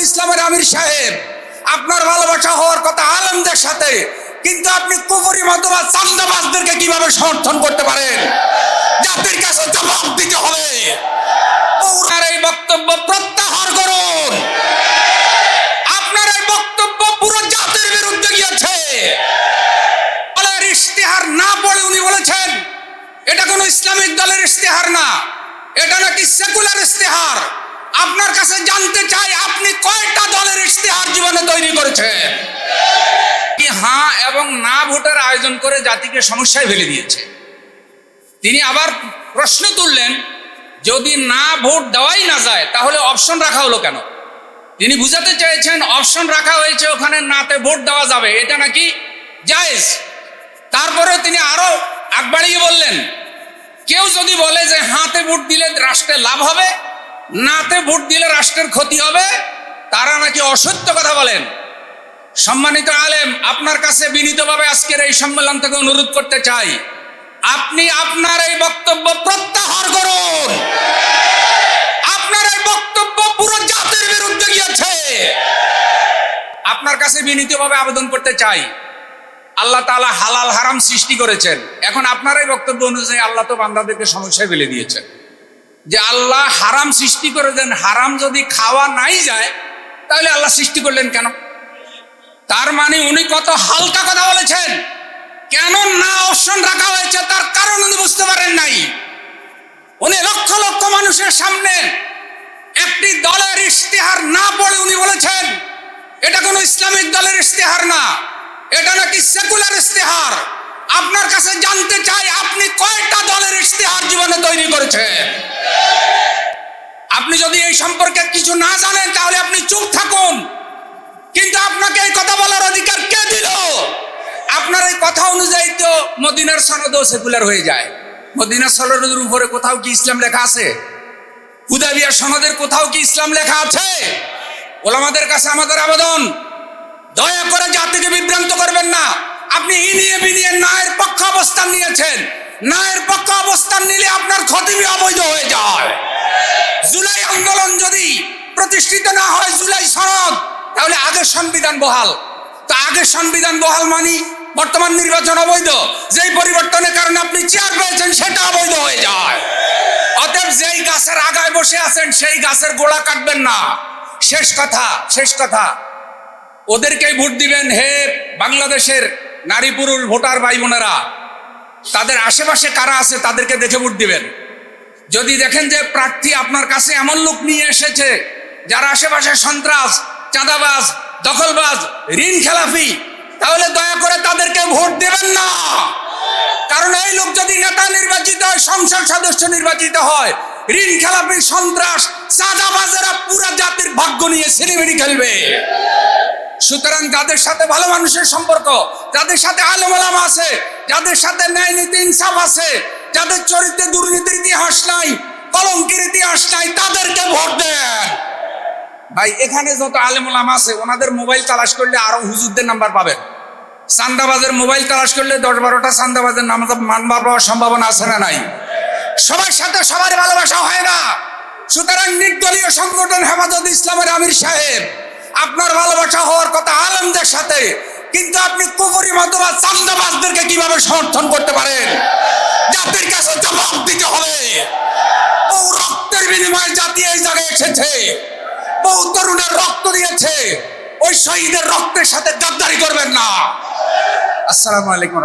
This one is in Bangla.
ইসলামের আমির সাহেব, আপনার ভালোবাসা হওয়ার কথা আলেমদের সাথে, কিন্তু আপনি কুফরি মতবাদ চান্দাবাজদেরকে কিভাবে সমর্থন করতে পারেন? জাতির কাছে জবাব দিতে হবে। আপনার এই বক্তব্য প্রত্যাহার করুন। আপনার এই বক্তব্য পুরো জাতির বিরুদ্ধে গিয়েছে। দলের ইশতেহার না পড়ে উনি বলেছেন এটা কোনো ইসলামিক দলের ইশতেহার না, এটা নাকি সেকুলার ইশতেহার। আপনার কাছে জানতে চাই আপনি কয়টা দলের ইশতেহার জীবনে তৈরি করেছেন? হ্যাঁ এবং না ভোটের আয়োজন করে জাতিকে সমস্যায় ফেলে দিয়েছে। তিনি আবার প্রশ্ন তুললেন, যদি না ভোট দেওয়াই না যায় তাহলে অপশন রাখা হলো কেন? তিনি বুঝাতে চেয়েছেন অপশন রাখা হয়েছে ওখানে নাতে ভোট দেওয়া যাবে, এটা নাকি জায়েজ। তারপরে তিনি আরো আগ বাড়িয়ে বললেন, কেউ যদি বলে যে হাতে ভোট দিলে রাষ্ট্রের লাভ হবে, নাতে ভোট দিলে রাষ্ট্রের ক্ষতি হবে, তারা নাকি অসত্য কথা বলেন। সম্মানিত আলেম, আপনার কাছে বিনীতভাবে আজকের এই সম্মেলন থেকে অনুরোধ করতে চাই, আপনি আপনার এই বক্তব্য প্রত্যাহার করুন। আপনার এই বক্তব্য পুরো জাতির বিরুদ্ধে গিয়েছে। আপনার কাছে বিনীতভাবে আবেদন করতে চাই, আল্লাহ তাআলা হালাল হারাম সৃষ্টি করেছেন, এখন আপনার এই বক্তব্য অনুযায়ী আল্লাহ তো বান্দাদেরকে সমস্যায় ফেলে দিয়েছেন যে আল্লাহ হারাম সৃষ্টি করে দেন, হারাম যদি খাওয়া নাই যায় তাহলে আল্লাহ সৃষ্টি করলেন কেন? তার মানে উনি কত হালকা কথা বলেছেন। কেন না অপশন রাখা হয়েছে তার কারণ উনি বুঝতে পারেন নাই। উনি লক্ষ লক্ষ মানুষের সামনে একটি দলের ইশতেহার না পড়ে উনি বলেছেন এটা কোনো ইসলামিক দলের ইশতেহার না, এটা নাকি সেকুলার ইশতেহার। আপনার কাছে জানতে চাই আপনি কয়টা দলের ইশতেহার জীবনে তৈরি করেছেন? আপনি যদি এই সম্পর্কে কিছু না জানেন তাহলে আপনি চুপ থাকুন, কিন্তু আপনাকে এই কথা বলার অধিকার কে দিল? আপনার এই কথা অনুযায়ী তো মদিনার সনদও সেকুলার হয়ে যায়। মদিনার সনদের উপরে কোথাও কি ইসলাম লেখা আছে? হুদাইবিয়ার সনদের কোথাও কি ইসলাম লেখা আছে? ওলামাদের কাছে আমাদের আবেদন, দয়া করে জাতিকে বিভ্রান্ত করবেন না। আপনি ইনিয়ে বিনিয়ে নায়ের পক্ষে অবস্থান নিয়েছেন, নায়ের পক্ষে অবস্থান নিলে আপনার খতিবি অবৈধ হয়ে যায়। জুলাই আন্দোলন যদি প্রতিষ্ঠিত না হয়, জুলাই সনদ, তাহলে আগের সংবিধান বহাল। তো আগের সংবিধান বহাল মানি বর্তমান নির্বাচন অবৈধ। যেই পরিবর্তনের কারণে আপনি চেয়ার পেয়েছেন সেটা অবৈধ হয়ে যায়। অতএব যেই গাছের আগায় বসে আছেন সেই গাছের গোড়া কাটবেন না। শেষ কথা, শেষ কথা, ওদেরকেই ভোট দিবেন। হে বাংলাদেশের নারী পুরুষ ভোটার ভাই বোনেরা, তাদের আশেপাশে কারা আছে তাদেরকে দেখে ভোট দিবেন। যদি দেখেন যে প্রার্থী আপনার কাছে এমন লোক নিয়ে এসেছে যারা আশেপাশে সন্ত্রাস, চাঁদাবাজ, দখলবাজ, ঋণ খেলাফি, তাহলে দয়া করে তাদেরকে ভোট দেবেন না। কারণ এই লোক যদি নেতা নির্বাচিত হয়, সংসদ সদস্য নির্বাচিত হয়, ঋণ খেলাফি, সন্ত্রাস, চাঁদাবাজেরা পুরো জাতির ভাগ্য নিয়ে সিনেমিনি খেলবে। সুতরাং যাদের সাথে ভালো মানুষের সম্পর্ক, যাদের সাথে আলেম ওলামা আছে, যাদের সাথে ন্যায় নীতি ইনসাফ আছে, যাদের চরিত্রে দুর্নীতির ইতিহাস নাই, কলঙ্কের ইতিহাস নাই, তাদেরকে ভোট দেন। ভাই এখানে যত আলেম ওলামা আছে ওনাদের মোবাইল তালাশ করলে আরো হুজুরদের নাম্বার পাবেন। চান্দাবাজের মোবাইল তালাশ করলে 10-12টা চান্দাবাজের নাম্বার পাওয়ার সম্ভাবনা আছে না নাই? সবার সাথে সবার ভালোবাসা হয় না। সুতরাং নির্দলীয় সংগঠন হেফাজত ইসলামের আমির সাহেব, আপনার ভালোবাসা হওয়ার কথা আলেমদের সাথে, কিন্তু আপনি কুফরি মতবাদ চান্দাবাজদেরকে কিভাবে সমর্থন করতে পারেন? জাতির কাছে জবাব দিতে হবে। বহু রক্তের বিনিময়ে জাতি এই জায়গায় এসেছে, বহু তরুণের রক্ত দিয়েছে। ওই শহীদের রক্তের সাথে গাদ্দারি করবেন না। আসসালামু আলাইকুম।